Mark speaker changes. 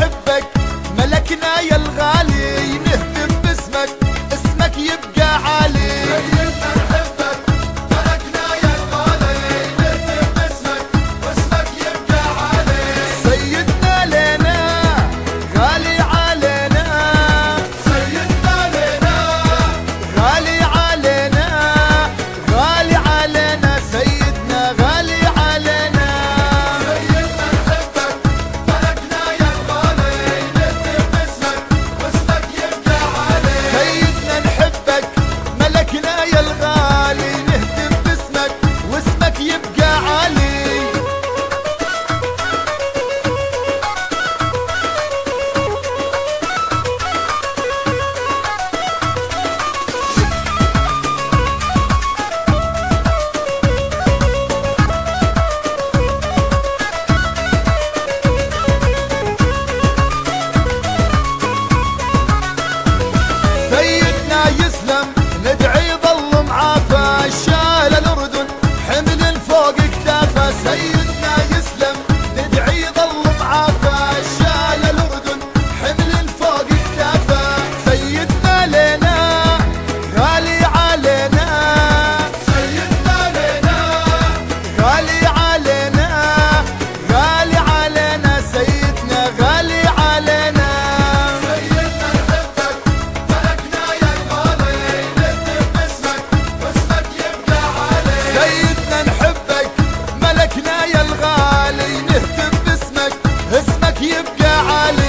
Speaker 1: نحبك ملكنا يا الغالي، نهتف باسمك اسمك يبقى عالي.
Speaker 2: سيدنا نحبك ملكنا يا الغالي، نهتف باسمك واسمك يبقى عالي.
Speaker 1: سيدنا لنا غالي علينا،
Speaker 2: سيدنا لنا
Speaker 1: غالي علينا، غالي علينا، سيدنا غالي علينا.
Speaker 2: سيدنا نحبك ملكنا يا الغالي، نهتف باسمك واسمك يبقى عالي.
Speaker 1: سيدنا نحبك ملكنا يا الغالي، نهتف باسمك واسمك يبقى عالي. سيدنا يسلم ندعي ظل معافى، شال الأردن حمل فوق كتافه. سيدنا يسلم ندعي ظل معافى، شال الأردن حمل فوق كتافه. سيدنا لنا غالي علينا،
Speaker 2: سيدنا لنا
Speaker 1: غالي علينا، غالي علينا، سيدنا غالي علينا.
Speaker 2: سيدنا نحبك ملكنا يا الغالي، نهتف باسمك واسمك يبقى عالي.
Speaker 1: سيدنا نحبك ملكنا يا الغالي، نهتف باسمك اسمك يبقى عالي.